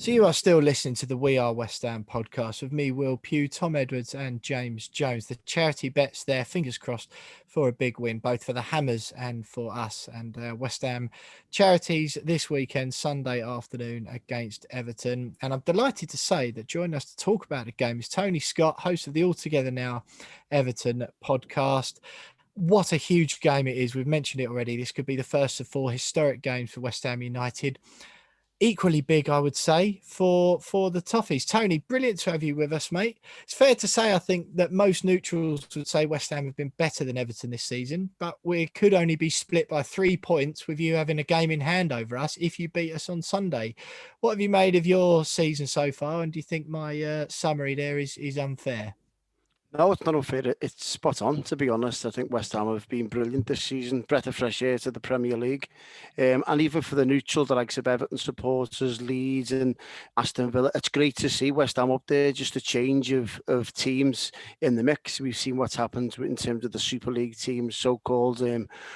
So you are still listening to the We Are West Ham podcast with me, Will Pugh, Tom Edwards and James Jones. The charity bets there, fingers crossed for a big win, both for the Hammers and for us. And West Ham charities this weekend, Sunday afternoon against Everton. And I'm delighted to say that joining us to talk about the game is Tony Scott, host of the All Together Now Everton podcast. What a huge game it is. We've mentioned it already. This could be the first of 4 historic games for West Ham United. Equally big, I would say, for the Toffees. Tony, brilliant to have you with us, mate. It's fair to say, I think, that most neutrals would say West Ham have been better than Everton this season, but we could only be split by 3 points with you having a game in hand over us if you beat us on Sunday. What have you made of your season so far, and do you think my summary there is unfair? No, it's not unfair. It's spot on, to be honest. I think West Ham have been brilliant this season. Breath of fresh air to the Premier League. And even for the neutral, the likes of Everton supporters, Leeds and Aston Villa, it's great to see West Ham up there. Just a change of teams in the mix. We've seen what's happened in terms of the Super League teams, so-called,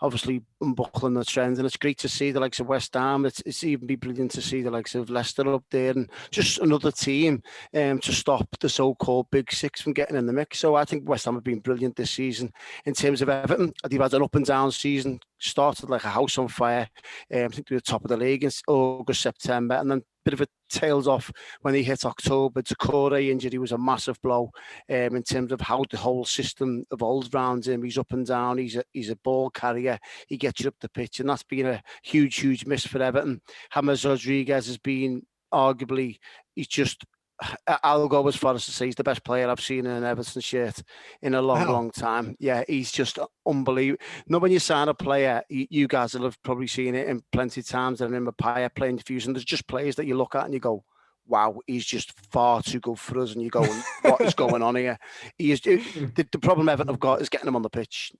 obviously unbuckling the trend. And it's great to see the likes of West Ham. It's even be brilliant to see the likes of Leicester up there and just another team to stop the so-called Big Six from getting in the mix. So I think West Ham have been brilliant this season. In terms of Everton, they've had an up and down season, started like a house on fire. I think they were top of the league in August, September, and then a bit of a tails off when they hit October. The Corey injury was a massive blow in terms of how the whole system evolved around him. He's up and down, he's a ball carrier, he gets you up the pitch, and that's been a huge miss for Everton. James Rodriguez has been arguably, I'll go as far as to say he's the best player I've seen in an Everton shirt in a long time. Yeah, he's just unbelievable. When you sign a player, you guys will have probably seen it in plenty of times. I remember Paya playing Fusion. There's just players that you look at and you go, wow, he's just far too good for us. And you go, what is going on here? The problem Everton have got is getting him on the pitch.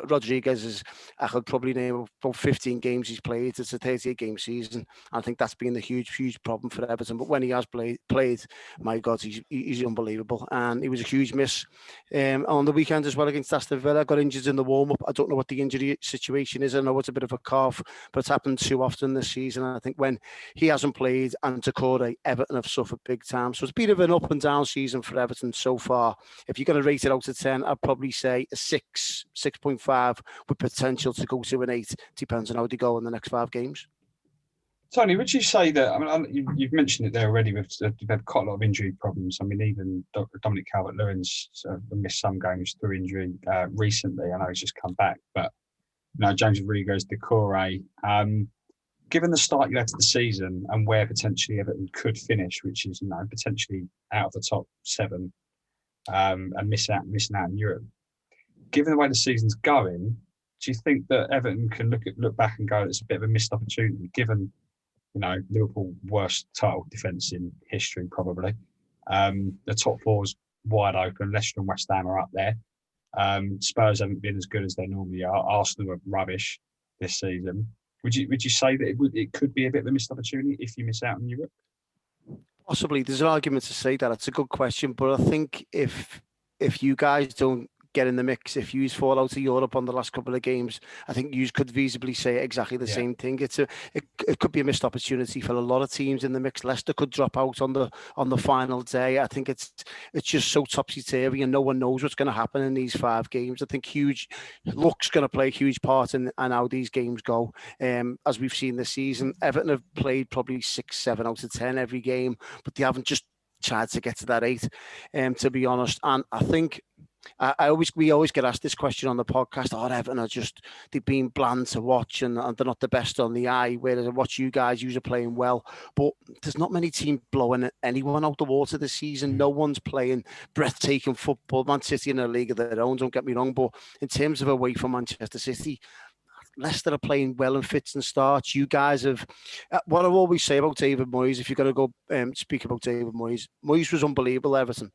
Rodriguez is, I could probably name about 15 games he's played. It's a 38-game season. I think that's been a huge problem for Everton. But when he has played, my God, he's unbelievable. And he was a huge miss on the weekend as well against Aston Villa. Got injured in the warm-up. I don't know what the injury situation is. I know it's a bit of a cough, but it's happened too often this season. And I think when he hasn't played and Takore, Everton have suffered big time. So it's been a bit of an up and down season for Everton so far. If you're going to rate it out of 10, I'd probably say a 6.5 with potential to go to an 8. Depends on how they go in the next 5 games. Tony, would you say that, I mean, you've mentioned it there already, we've had quite a lot of injury problems. I mean, even Dominic Calvert-Lewin's missed some games through injury recently. I know he's just come back, but James Rodriguez, Decore, given the start you had to the season and where potentially Everton could finish, which is potentially out of the top 7 and missing out in Europe, given the way the season's going, do you think that Everton can look back and go, it's a bit of a missed opportunity, given Liverpool worst title defence in history probably? The top 4's wide open. Leicester and West Ham are up there. Spurs haven't been as good as they normally are. Arsenal are rubbish this season. Would you say that it could be a bit of a missed opportunity if you miss out in Europe? Possibly. There's an argument to say that. It's a good question, but I think if you guys don't get in the mix, if you fall out of Europe on the last couple of games, I think you could feasibly say exactly the same thing. It could be a missed opportunity for a lot of teams in the mix. Leicester could drop out on the final day. I think it's just so topsy-turvy and no one knows what's going to happen in these 5 games. I think huge luck's going to play a huge part in how these games go. As we've seen this season, Everton have played probably 6-7 out of 10 every game, but they haven't just tried to get to that 8, to be honest. And I think we always get asked this question on the podcast. Everton are they've been bland to watch and they're not the best on the eye. Whereas I watch you guys, you're playing well, but there's not many teams blowing anyone out the water this season. No one's playing breathtaking football. Man City in a league of their own, don't get me wrong, but in terms of away from Manchester City, Leicester are playing well in fits and starts. You guys have, what I always say about David Moyes, if you're going to go speak about David Moyes was unbelievable, Everton.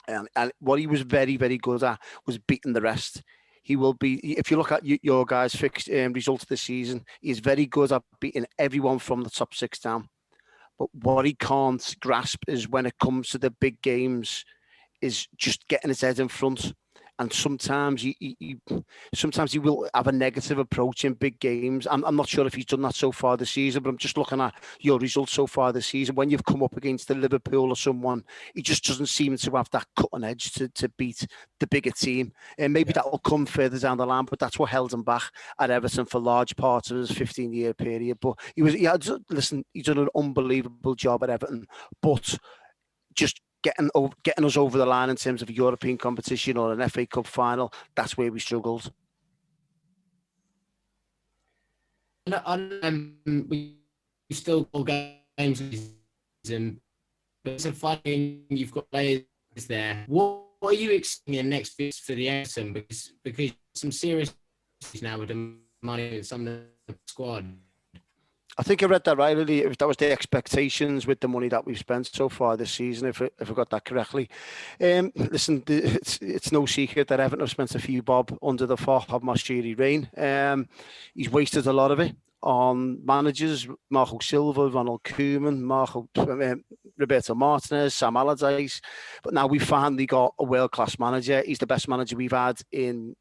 And what he was very, very good at was beating the rest. He will be, if you look at your guys' fixed result of the season, he's very good at beating everyone from the top 6 down. But what he can't grasp is when it comes to the big games, is just getting his head in front and sometimes sometimes he will have a negative approach in big games. I'm not sure if he's done that so far this season, but I'm just looking at your results so far this season. When you've come up against the Liverpool or someone, he just doesn't seem to have that cutting edge to beat the bigger team. And maybe that will come further down the line, but that's what held him back at Everton for large parts of his 15-year period. But he's done an unbelievable job at Everton, but just getting us over the line in terms of a European competition or an FA Cup final, that's where we struggled. We still got games this season, but it's a funny you've got players there. What are you expecting in the next fix for the Everton? Because some serious issues now with the money and some of the squad. I think I read that right, really. If that was the expectations with the money that we've spent so far this season, if I got that correctly. Listen, it's no secret that Everton have spent a few bob under the Farhad Moshiri reign. He's wasted a lot of it on managers, Marco Silva, Ronald Koeman, Roberto Martinez, Sam Allardyce. But now we've finally got a world-class manager. He's the best manager we've had in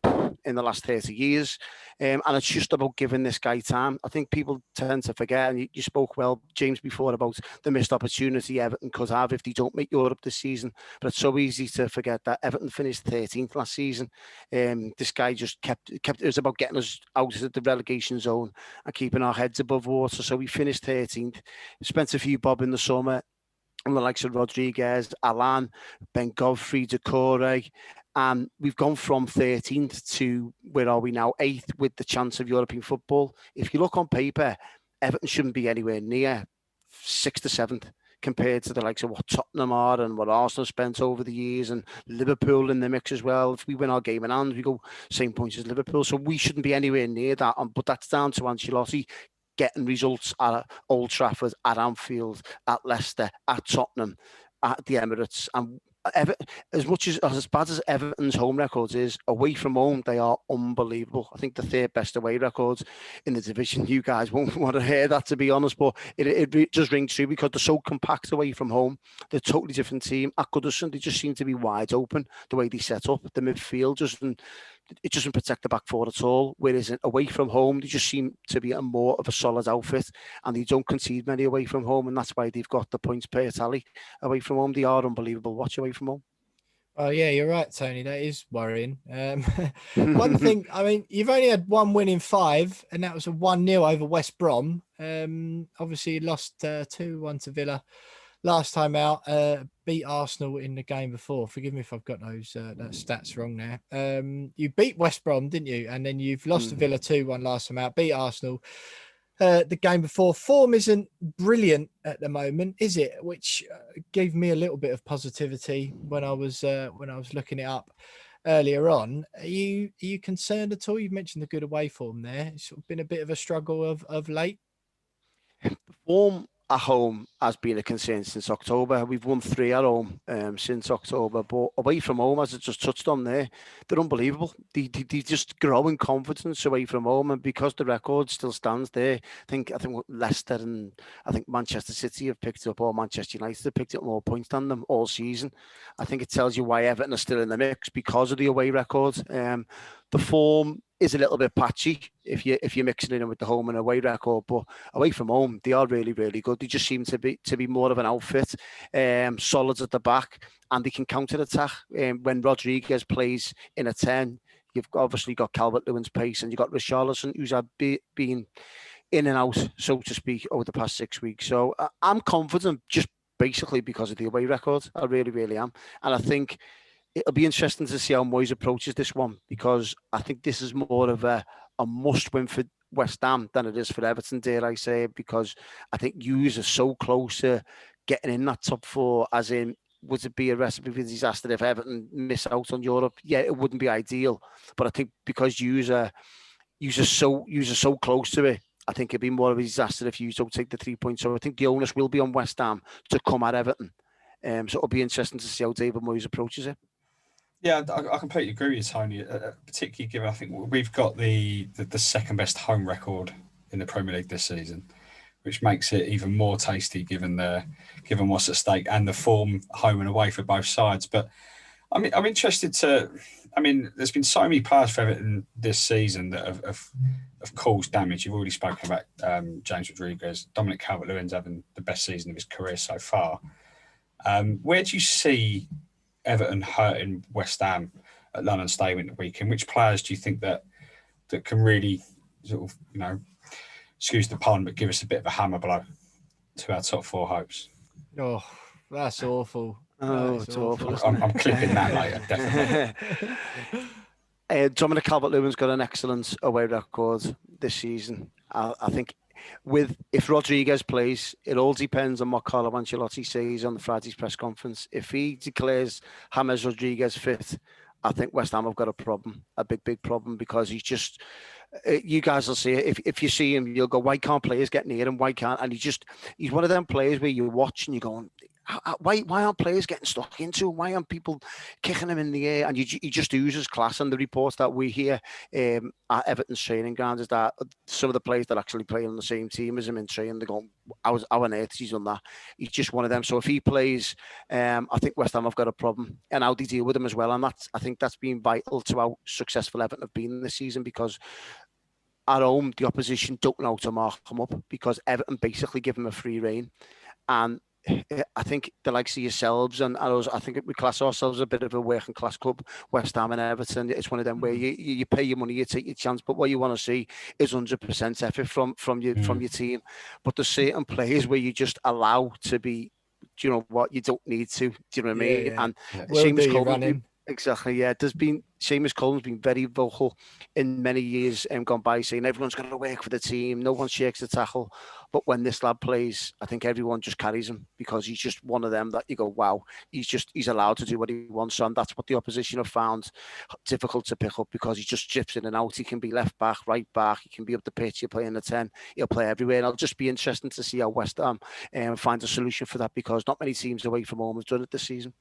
the last 30 years. And it's just about giving this guy time. I think people tend to forget, and you spoke well, James, before about the missed opportunity Everton could have if they don't make Europe this season. But it's so easy to forget that Everton finished 13th last season. This guy just kept it was about getting us out of the relegation zone and keeping our heads above water. So we finished 13th, spent a few bob in the summer, and the likes of Rodriguez, Alan, Ben Godfrey, Decore. And we've gone from 13th to, where are we now, 8th with the chance of European football. If you look on paper, Everton shouldn't be anywhere near 6th or 7th compared to the likes of what Tottenham are and what Arsenal spent over the years, and Liverpool in the mix as well. If we win our game in hand, we go same points as Liverpool. So we shouldn't be anywhere near that. But that's down to Ancelotti getting results at Old Trafford, at Anfield, at Leicester, at Tottenham, at the Emirates. And as bad as Everton's home records is, away from home they are unbelievable. I think the third best away records in the division. You guys won't want to hear that, to be honest, but it does ring true because they're so compact away from home. They're a totally different team. At Goodison, they just seem to be wide open the way they set up. The midfield doesn't protect the back four at all. Whereas away from home, they just seem to be more of a solid outfit, and they don't concede many away from home, and that's why they've got the points per tally away from home. They are unbelievable watch away from home. Oh yeah, you're right, Tony. That is worrying. One thing, I mean, you've only had one win in 5, and that was a 1-0 over West Brom. Obviously, you lost 2-1 to Villa last time out. Beat Arsenal in the game before. Forgive me if I've got those stats wrong there. You beat West Brom, didn't you? And then you've lost to Villa 2-1 last time out. Beat Arsenal. The game before. Form isn't brilliant at the moment, is it? Which gave me a little bit of positivity when I was looking it up earlier on. Are you concerned at all? You've mentioned the good away form there. It's sort of been a bit of a struggle of late. Form at home has been a concern since October. We've won 3 at home since October, but away from home, as I just touched on there, they're unbelievable. They just grow in confidence away from home, and because the record still stands there, I think Leicester and I think Manchester City have picked up, or Manchester United have picked up more points than them all season. I think it tells you why Everton are still in the mix, because of the away record. The form is a little bit patchy if you're mixing it in with the home and away record, but away from home they are really, really good. They just seem to be more of an outfit, solid at the back, and they can counter attack. When Rodriguez plays in a 10, you've obviously got Calvert-Lewin's pace, and you've got Richarlison, who's been in and out, so to speak, over the past 6 weeks. So I'm confident just basically because of the away record. I really, really am, and I think it'll be interesting to see how Moyes approaches this one, because I think this is more of a must-win for West Ham than it is for Everton, dare I say, because I think Hughes are so close to getting in that top 4, as in, would it be a recipe for disaster if Everton miss out on Europe? Yeah, it wouldn't be ideal, but I think because Hughes are so close to it, I think it'd be more of a disaster if Hughes don't take the 3 points. So I think the onus will be on West Ham to come at Everton. So it'll be interesting to see how David Moyes approaches it. Yeah, I completely agree with you, Tony. Particularly given I think we've got the second best home record in the Premier League this season, which makes it even more tasty given what's at stake and the form home and away for both sides. But I'm interested to. I mean, there's been so many players for Everton this season that have caused damage. You've already spoken about James Rodriguez, Dominic Calvert-Lewin's having the best season of his career so far. Where do you see Everton hurting West Ham at London Stadium at the weekend? Which players do you think that can really sort of, excuse the pun, but give us a bit of a hammer blow to our top four hopes? Oh, that's awful. Oh, it's awful. I'm clipping that later, definitely. Dominic Calvert-Lewin's got an excellent away record this season. I think if Rodriguez plays, it all depends on what Carlo Ancelotti says on the Friday's press conference. If he declares James Rodriguez fit, I think West Ham have got a problem, a big problem, because he's just. You guys will see it. If you see him, you'll go, why can't players get near him? Why can't? And he's one of them players where you watch and you're going, why aren't players getting stuck into him? Why aren't people kicking him in the air? And he just oozes class. And the reports that we hear at Everton's training ground is that some of the players that actually play on the same team as him in training, they're going, how on earth he's done that? He's just one of them. So if he plays, I think West Ham have got a problem. And how they deal with him as well. And I think that's been vital to how successful Everton have been this season, because at home, the opposition don't know how to mark him up, because Everton basically give him a free rein. And I think the likes of yourselves and us, I think we class ourselves a bit of a working class club, West Ham and Everton. It's one of them where you pay your money, you take your chance, but what you want to see is 100% effort from your team. But there's certain players where you just allow to be, do you know what, you don't need to. Do you know what I mean? Yeah. And Seamus Coleman. Exactly, yeah. Seamus Coleman's been very vocal in many years gone by, saying everyone's got to work for the team, no one shakes the tackle. But when this lad plays, I think everyone just carries him, because he's just one of them that you go, wow, he's allowed to do what he wants. And that's what the opposition have found difficult to pick up, because he just chips in and out. He can be left back, right back, he can be up the pitch, he'll play in the 10, he'll play everywhere. And it'll just be interesting to see how West Ham finds a solution for that, because not many teams away from home have done it this season.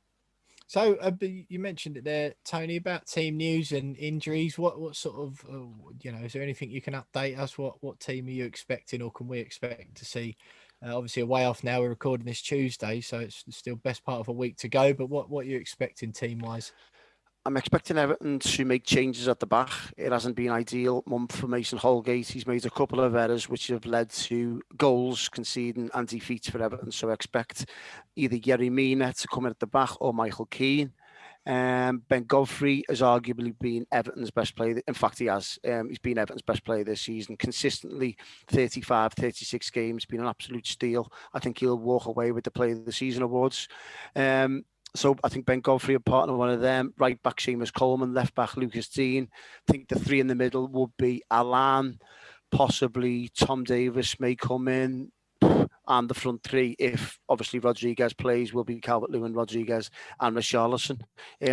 So you mentioned it there, Tony, about team news and injuries. What sort of, is there anything you can update us? What team are you expecting, or can we expect to see? Obviously, a way off now. We're recording this Tuesday, so it's still best part of a week to go. But what are you expecting team-wise? I'm expecting Everton to make changes at the back. It hasn't been ideal month for Mason Holgate. He's made a couple of errors which have led to goals conceding and defeats for Everton. So I expect either Yerry Mina to come in at the back or Michael Keane. Ben Godfrey has arguably been Everton's best player. In fact, he has. He's been Everton's best player this season. Consistently 35, 36 games, been an absolute steal. I think he'll walk away with the Player of the Season awards. So I think Ben Godfrey will partner one of them. Right back, Seamus Coleman. Left back, Lucas Dean. I think the three in the middle would be Alan, possibly Tom Davis may come in. And the front three, if obviously Rodriguez plays, will be Calvert-Lewin, Rodriguez and Richarlison.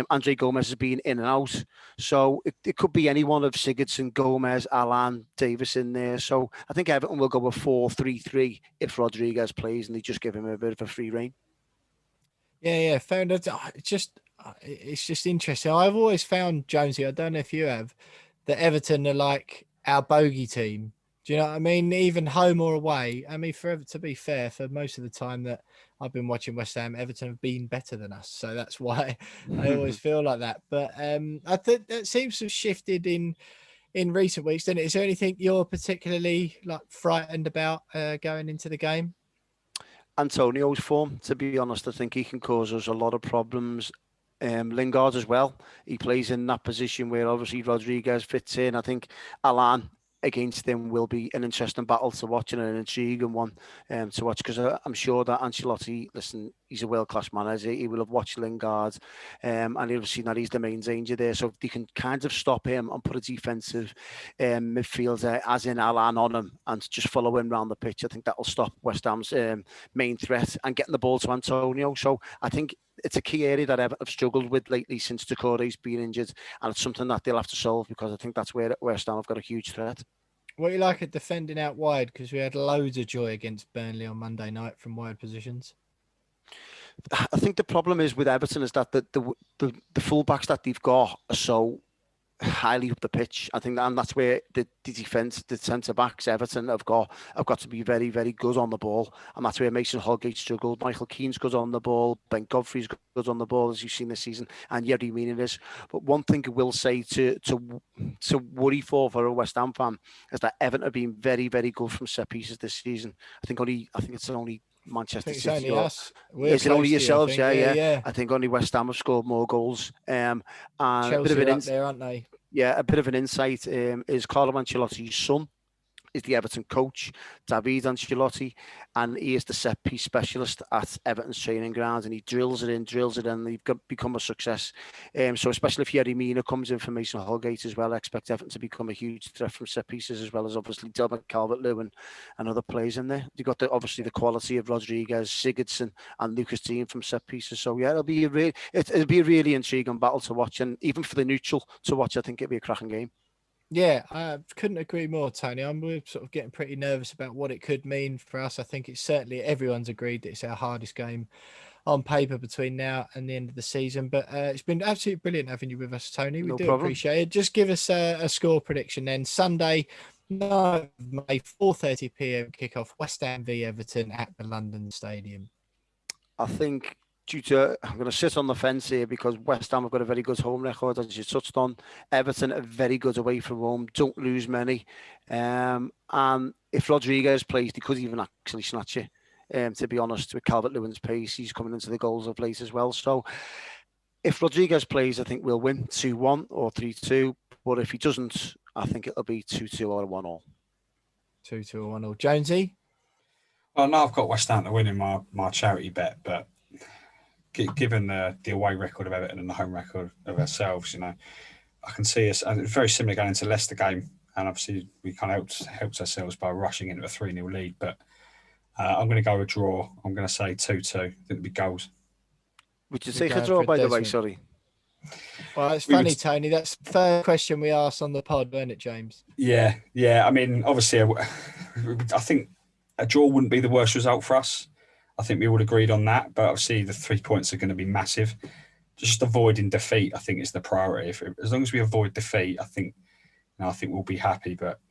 Andre Gomez has been in and out. So it could be any one of Sigurdsson, Gomez, Alan, Davis in there. So I think Everton will go a 4-3-3 if Rodriguez plays, and they just give him a bit of a free rein. Yeah, found it. It's just interesting. I've always found, Jonesy, I don't know if you have, that Everton are like our bogey team. Do you know what I mean? Even home or away. I mean, to be fair, for most of the time that I've been watching West Ham, Everton have been better than us. So that's why I always feel like that. But I think that seems to have shifted in recent weeks, doesn't it? Is there anything you're particularly frightened about going into the game? Antonio's form, to be honest, I think he can cause us a lot of problems. Lingard as well. He plays in that position where obviously Rodriguez fits in. I think Alan against him will be an interesting battle to watch and an intriguing one to watch, because I'm sure that Ancelotti, listen, he's a world-class manager. He will have watched Lingard and he'll have seen that he's the main danger there. So if they can kind of stop him and put a defensive midfielder as in Alan on him and just follow him around the pitch, I think that will stop West Ham's main threat and getting the ball to Antonio. So I think it's a key area that Everton have struggled with lately since Decore's been injured, and it's something that they'll have to solve, because I think that's where West Ham have got a huge threat. What do you like at defending out wide? Because we had loads of joy against Burnley on Monday night from wide positions. I think the problem is with Everton is that the fullbacks that they've got are so highly up the pitch. I think and that's where the defence, the centre backs, Everton have got to be very, very good on the ball, and that's where Mason Holgate struggled. Michael Keane's good on the ball, Ben Godfrey's good on the ball, as you've seen this season, and Yerry Mina is. But one thing I will say to worry for a West Ham fan is that Everton have been very, very good from set pieces this season. I think it's only Manchester it's City. only us. Is it only yourselves? Yeah. I think only West Ham have scored more goals. And a bit Chelsea of are up there, aren't they? a bit of an insight is Carlo Ancelotti's son is the Everton coach, David Ancelotti, and he is the set piece specialist at Everton's training ground, and he drills it in, and they've become a success. So especially if Yerry Mina comes in for Mason Holgate as well, I expect Everton to become a huge threat from set pieces, as well as obviously Delvin Calvert-Lewin and other players in there. You've got obviously the quality of Rodriguez, Sigurdsson, and Lucas Digne from set pieces. So yeah, it'll be a really intriguing battle to watch, and even for the neutral to watch, I think it'll be a cracking game. Yeah, I couldn't agree more, Tony. We're sort of getting pretty nervous about what it could mean for us. I think it's certainly, everyone's agreed that it's our hardest game on paper between now and the end of the season. But it's been absolutely brilliant having you with us, Tony. We No do problem. appreciate it. Just give us a score prediction then. Sunday, 9th of May, 4:30 p.m. kickoff, West Ham v Everton at the London Stadium. I think I'm going to sit on the fence here because West Ham have got a very good home record, as you touched on. Everton are very good away from home, don't lose many. And if Rodriguez plays, they could even actually snatch it. To be honest, with Calvert-Lewin's pace, he's coming into the goals of late as well. So if Rodriguez plays, I think we'll win 2-1 or 3-2. But if he doesn't, I think it'll be 2-2 or 1-1. 2-2 or 1-1. Jonesy? Well, no, I've got West Ham to win in my charity bet, but given the away record of Everton and the home record of ourselves, I can see us, and it's very similar going into Leicester game, and obviously we kind of helped ourselves by rushing into a 3-0 lead, but I'm going to go a draw. I'm going to say 2-2. I think it'll be goals. Would you take a draw, by the way? Sorry. Well, it's funny, Tony. That's the third question we asked on the pod, weren't it, James? Yeah. I mean, obviously, I think a draw wouldn't be the worst result for us. I think we all agreed on that, but obviously the 3 points are going to be massive. Just avoiding defeat, I think, is the priority. As long as we avoid defeat, I think we'll be happy. But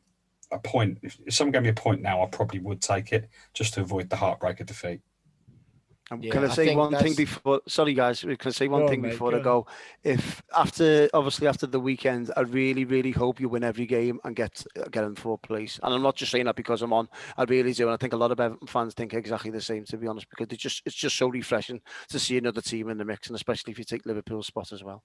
a point, if someone gave me a point now, I probably would take it just to avoid the heartbreak of defeat. Can I say one thing before? Sorry, guys. Can I say one thing before I go? If after the weekend, I really, really hope you win every game and get in fourth place. And I'm not just saying that because I'm on. I really do, and I think a lot of Everton fans think exactly the same. To be honest, because it's just so refreshing to see another team in the mix, and especially if you take Liverpool's spot as well.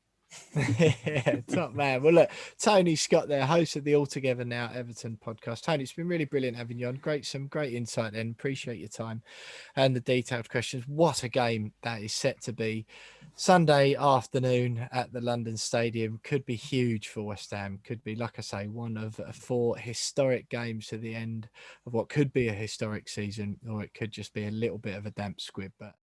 Yeah, top man. Well, look, Tony Scott there, host of the All Together Now Everton podcast. Tony, it's been really brilliant having you on. Some great insight then. Appreciate your time and the detailed questions. What a game that is set to be. Sunday afternoon at the London Stadium could be huge for West Ham. Could be, like I say, one of 4 historic games to the end of what could be a historic season, or it could just be a little bit of a damp squib. But